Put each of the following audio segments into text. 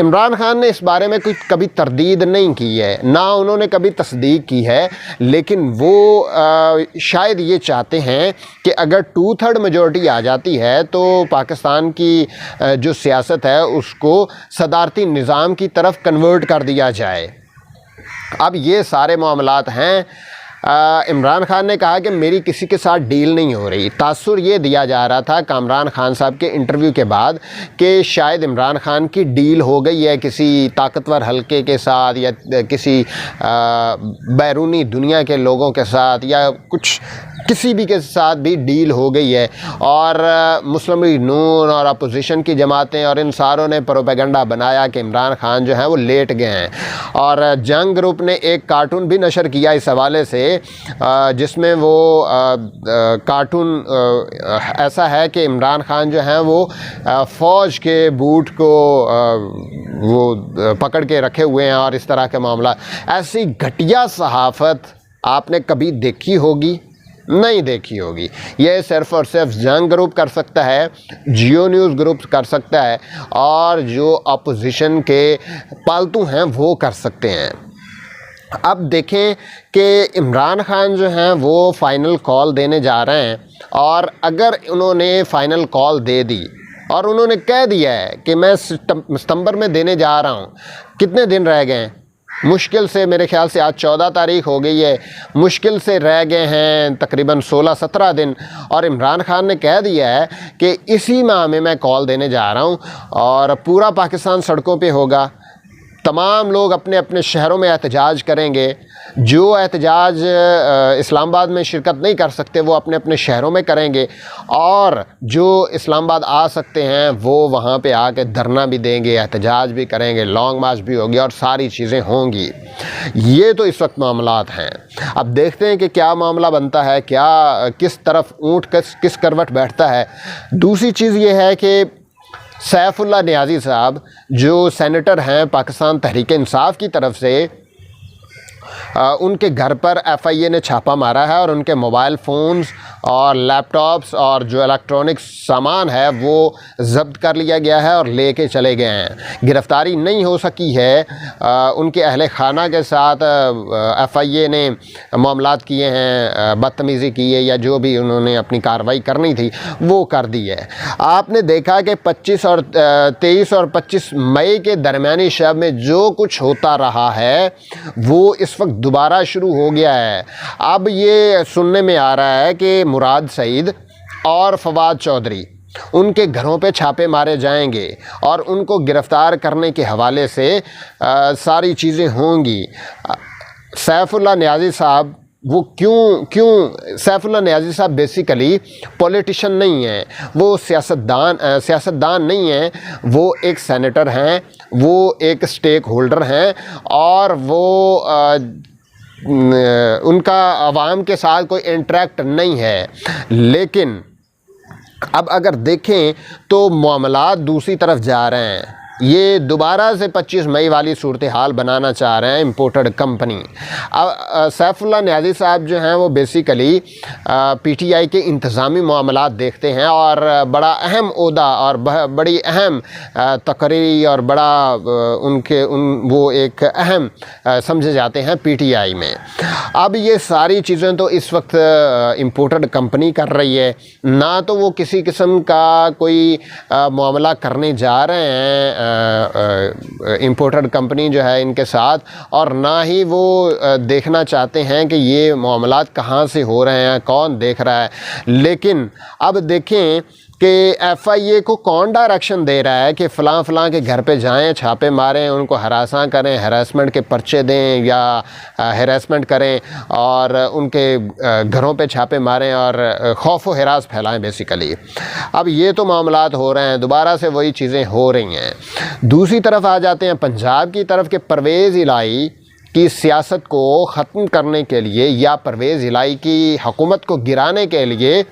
عمران خان نے اس بارے میں کوئی کبھی تردید نہیں کی ہے، نہ انہوں نے کبھی تصدیق کی ہے، لیکن وہ شاید یہ چاہتے ہیں کہ اگر 2/3 میجورٹی آ جاتی ہے تو پاکستان کی جو سیاست ہے اس کو صدارتی نظام کی طرف کنورٹ کر دیا جائے۔ اب یہ سارے معاملات ہیں۔ عمران خان نے کہا کہ میری کسی کے ساتھ ڈیل نہیں ہو رہی۔ تاثر یہ دیا جا رہا تھا کامران خان صاحب کے انٹرویو کے بعد کہ شاید عمران خان کی ڈیل ہو گئی ہے کسی طاقتور حلقے کے ساتھ یا کسی بیرونی دنیا کے لوگوں کے ساتھ یا کسی بھی کے ساتھ بھی ڈیل ہو گئی ہے، اور مسلم لیگ نون اور اپوزیشن کی جماعتیں اور ان ساروں نے پروپیگنڈا بنایا کہ عمران خان جو ہیں وہ لیٹ گئے ہیں۔ اور جنگ گروپ نے ایک کارٹون بھی نشر کیا اس حوالے سے، جس میں وہ کارٹون ایسا ہے کہ عمران خان جو ہیں وہ فوج کے بوٹ کو وہ پکڑ کے رکھے ہوئے ہیں اور اس طرح کے معاملات۔ ایسی گھٹیا صحافت آپ نے کبھی دیکھی ہوگی؟ نہیں دیکھی ہوگی۔ یہ صرف اور صرف جنگ گروپ کر سکتا ہے، جیو نیوز گروپ کر سکتا ہے، اور جو اپوزیشن کے پالتو ہیں وہ کر سکتے ہیں۔ اب دیکھیں کہ عمران خان جو ہیں وہ فائنل کال دینے جا رہے ہیں، اور اگر انہوں نے فائنل کال دے دی اور انہوں نے کہہ دیا ہے کہ میں ستمبر میں دینے جا رہا ہوں، کتنے دن رہ گئے ہیں؟ مشکل سے میرے خیال سے آج 14 تاریخ ہو گئی ہے، مشکل سے رہ گئے ہیں تقریباً 16-17 دن، اور عمران خان نے کہہ دیا ہے کہ اسی ماہ میں میں کال دینے جا رہا ہوں اور پورا پاکستان سڑکوں پہ ہوگا۔ تمام لوگ اپنے اپنے شہروں میں احتجاج کریں گے۔ جو احتجاج اسلام آباد میں شرکت نہیں کر سکتے وہ اپنے اپنے شہروں میں کریں گے، اور جو اسلام آباد آ سکتے ہیں وہ وہاں پہ آ کے دھرنا بھی دیں گے، احتجاج بھی کریں گے، لانگ مارچ بھی ہوگی اور ساری چیزیں ہوں گی۔ یہ تو اس وقت معاملات ہیں۔ اب دیکھتے ہیں کہ کیا معاملہ بنتا ہے، کس طرف اونٹ کس کروٹ بیٹھتا ہے۔ دوسری چیز یہ ہے کہ سیف اللہ نیازی صاحب جو سینیٹر ہیں پاکستان تحریک انصاف کی طرف سے، ان کے گھر پر ایف آئی اے نے چھاپہ مارا ہے اور ان کے موبائل فونز اور لیپ ٹاپس اور جو الیکٹرانک سامان ہے وہ ضبط کر لیا گیا ہے اور لے کے چلے گئے ہیں۔ گرفتاری نہیں ہو سکی ہے، ان کے اہل خانہ کے ساتھ ایف آئی اے نے معاملات کیے ہیں، بدتمیزی کی ہے یا جو بھی انہوں نے اپنی کارروائی کرنی تھی وہ کر دی ہے۔ آپ نے دیکھا کہ 23 اور 25 مئی کے درمیانی شب میں جو کچھ ہوتا رہا ہے وہ اس وقت دوبارہ شروع ہو گیا ہے۔ اب یہ سننے میں آ رہا ہے کہ مراد سعید اور فواد چودھری ان کے گھروں پہ چھاپے مارے جائیں گے اور ان کو گرفتار کرنے کے حوالے سے ساری چیزیں ہوں گی۔ سیف اللہ نیازی صاحب وہ کیوں سیف اللہ نیازی صاحب بیسیکلی پولیٹیشین نہیں ہیں، وہ سیاستدان نہیں ہیں، وہ ایک سینیٹر ہیں، وہ ایک سٹیک ہولڈر ہیں، اور وہ ان کا عوام کے ساتھ کوئی انٹریکٹ نہیں ہے۔ لیکن اب اگر دیکھیں تو معاملات دوسری طرف جا رہے ہیں۔ یہ دوبارہ سے 25 مئی والی صورتحال بنانا چاہ رہے ہیں امپورٹڈ کمپنی۔ سیف اللہ نیازی صاحب جو ہیں وہ بیسیکلی پی ٹی آئی کے انتظامی معاملات دیکھتے ہیں، اور بڑا اہم عہدہ اور بڑی اہم تقرری اور بڑا وہ ایک اہم سمجھے جاتے ہیں پی ٹی آئی میں۔ اب یہ ساری چیزیں تو اس وقت امپورٹڈ کمپنی کر رہی ہے، نہ تو وہ کسی قسم کا کوئی معاملہ کرنے جا رہے ہیں امپورٹڈ کمپنی جو ہے ان کے ساتھ، اور نہ ہی وہ دیکھنا چاہتے ہیں کہ یہ معاملات کہاں سے ہو رہے ہیں، کون دیکھ رہا ہے۔ لیکن اب دیکھیں کہ ایف آئی اے کو کون ڈائریکشن دے رہا ہے کہ فلاں کے گھر پہ جائیں، چھاپے ماریں، ان کو ہراساں کریں، ہراسمنٹ کے پرچے دیں یا ہراسمنٹ کریں اور ان کے گھروں پہ چھاپے ماریں اور خوف و ہراس پھیلائیں بیسیکلی۔ اب یہ تو معاملات ہو رہے ہیں، دوبارہ سے وہی چیزیں ہو رہی ہیں۔ دوسری طرف آ جاتے ہیں پنجاب کی طرف کہ پرویز الہی کی سیاست کو ختم کرنے کے لیے یا پرویز الہی کی حکومت کو گرانے کے لیے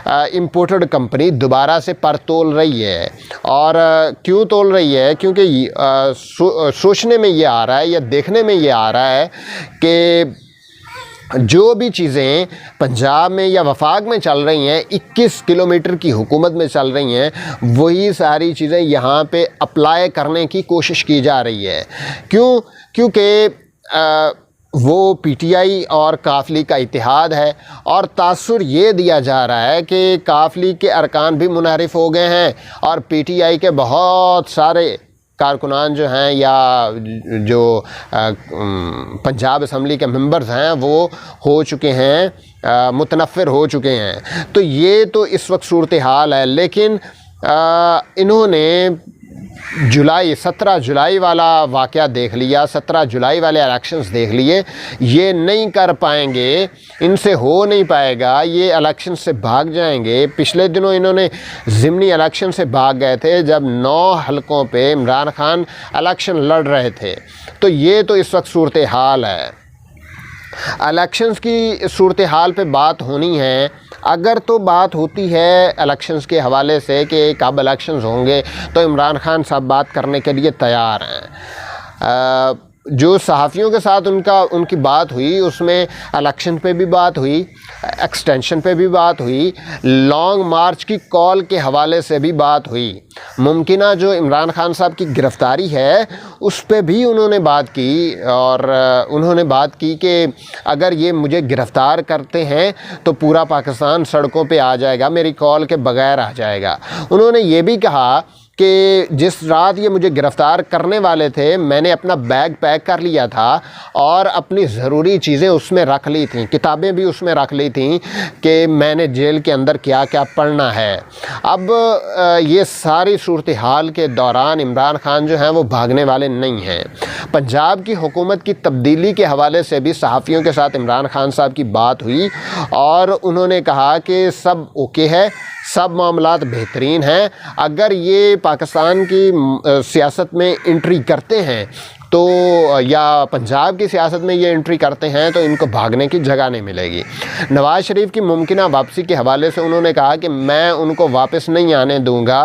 امپورٹڈ کمپنی دوبارہ سے پر تول رہی ہے۔ اور کیوں تول رہی ہے؟ کیونکہ سوچنے میں یہ آ رہا ہے یا دیکھنے میں یہ آ رہا ہے کہ جو بھی چیزیں پنجاب میں یا وفاق میں چل رہی ہیں، 21 کلومیٹر کی حکومت میں چل رہی ہیں، وہی ساری چیزیں یہاں پہ اپلائی کرنے کی کوشش کی جا رہی ہے۔ کیونکہ وہ پی ٹی آئی اور کاف لیگ کا اتحاد ہے، اور تاثر یہ دیا جا رہا ہے کہ کاف لیگ کے ارکان بھی منحرف ہو گئے ہیں، اور پی ٹی آئی کے بہت سارے کارکنان جو ہیں یا جو پنجاب اسمبلی کے ممبرز ہیں وہ ہو چکے ہیں، متنفر ہو چکے ہیں۔ تو یہ تو اس وقت صورتحال ہے، لیکن انہوں نے 17 جولائی والا واقعہ دیکھ لیا، 17 جولائی والے الیکشنز دیکھ لیے، یہ نہیں کر پائیں گے، ان سے ہو نہیں پائے گا، یہ الیکشن سے بھاگ جائیں گے۔ پچھلے دنوں انہوں نے ضمنی الیکشن سے بھاگ گئے تھے جب 9 حلقوں پہ عمران خان الیکشن لڑ رہے تھے۔ تو یہ تو اس وقت صورتحال ہے۔ الیکشنز کی صورتحال پہ بات ہونی ہے، اگر تو بات ہوتی ہے الیکشنز کے حوالے سے کہ کب الیکشنز ہوں گے، تو عمران خان صاحب بات کرنے کے لیے تیار ہیں۔ جو صحافیوں کے ساتھ ان کی بات ہوئی، اس میں الیکشن پہ بھی بات ہوئی، ایکسٹینشن پہ بھی بات ہوئی، لانگ مارچ کی کال کے حوالے سے بھی بات ہوئی، ممکنہ جو عمران خان صاحب کی گرفتاری ہے اس پہ بھی انہوں نے بات کی، اور انہوں نے بات کی کہ اگر یہ مجھے گرفتار کرتے ہیں تو پورا پاکستان سڑکوں پہ آ جائے گا، میری کال کے بغیر آ جائے گا۔ انہوں نے یہ بھی کہا کہ جس رات یہ مجھے گرفتار کرنے والے تھے، میں نے اپنا بیگ پیک کر لیا تھا اور اپنی ضروری چیزیں اس میں رکھ لی تھیں، کتابیں بھی اس میں رکھ لی تھیں کہ میں نے جیل کے اندر کیا کیا پڑھنا ہے۔ اب یہ ساری صورتحال کے دوران عمران خان جو ہیں وہ بھاگنے والے نہیں ہیں۔ پنجاب کی حکومت کی تبدیلی کے حوالے سے بھی صحافیوں کے ساتھ عمران خان صاحب کی بات ہوئی، اور انہوں نے کہا کہ سب اوکے ہے، سب معاملات بہترین ہیں، اگر یہ پاکستان کی سیاست میں انٹری کرتے ہیں تو یا پنجاب کی سیاست میں یہ انٹری کرتے ہیں تو ان کو بھاگنے کی جگہ نہیں ملے گی۔ نواز شریف کی ممکنہ واپسی کے حوالے سے انہوں نے کہا کہ میں ان کو واپس نہیں آنے دوں گا،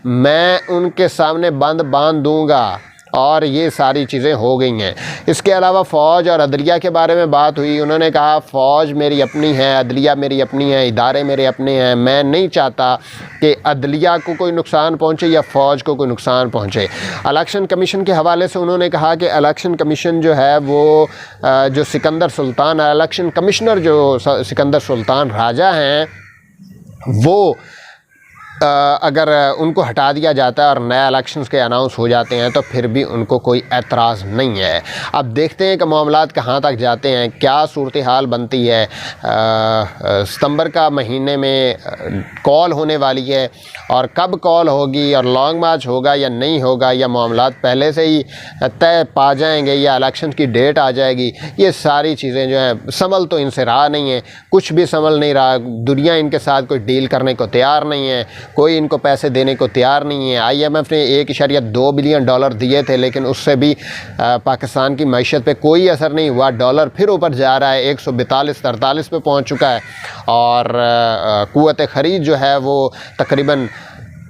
میں ان کے سامنے بند باندھ دوں گا، اور یہ ساری چیزیں ہو گئی ہیں۔ اس کے علاوہ فوج اور عدلیہ کے بارے میں بات ہوئی، انہوں نے کہا فوج میری اپنی ہے، عدلیہ میری اپنی ہے، ادارے میرے اپنے ہیں، میں نہیں چاہتا کہ عدلیہ کو کوئی نقصان پہنچے یا فوج کو کوئی نقصان پہنچے۔ الیکشن کمیشن کے حوالے سے انہوں نے کہا کہ الیکشن کمیشن جو ہے وہ جو سکندر سلطان الیکشن کمشنر جو سکندر سلطان راجہ ہیں، وہ اگر ان کو ہٹا دیا جاتا ہے اور نئے الیکشنز کے اناؤنس ہو جاتے ہیں تو پھر بھی ان کو کوئی اعتراض نہیں ہے۔ اب دیکھتے ہیں کہ معاملات کہاں تک جاتے ہیں، کیا صورتحال بنتی ہے۔ ستمبر کا مہینے میں کال ہونے والی ہے، اور کب کال ہوگی اور لانگ مارچ ہوگا یا نہیں ہوگا، یا معاملات پہلے سے ہی طے پا جائیں گے یا الیکشن کی ڈیٹ آ جائے گی، یہ ساری چیزیں جو ہیں سنبھل تو ان سے رہا نہیں ہے، کچھ بھی سنبھل نہیں رہا، دنیا ان کے ساتھ کوئی ڈیل کرنے کو تیار نہیں ہے، کوئی ان کو پیسے دینے کو تیار نہیں ہے۔ آئی ایم ایف نے $1.2 بلین دیے تھے، لیکن اس سے بھی پاکستان کی معیشت پہ کوئی اثر نہیں ہوا، ڈالر پھر اوپر جا رہا ہے، 142-43 پہ پہنچ چکا ہے، اور قوت خرید جو ہے وہ تقریباً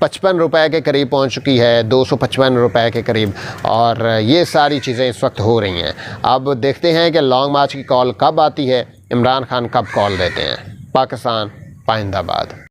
55 روپے کے قریب پہنچ چکی ہے، 255 روپے کے قریب، اور یہ ساری چیزیں اس وقت ہو رہی ہیں۔ اب دیکھتے ہیں کہ لانگ مارچ کی کال کب آتی ہے، عمران خان کب کال دیتے ہیں۔ پاکستان پائندہ باد۔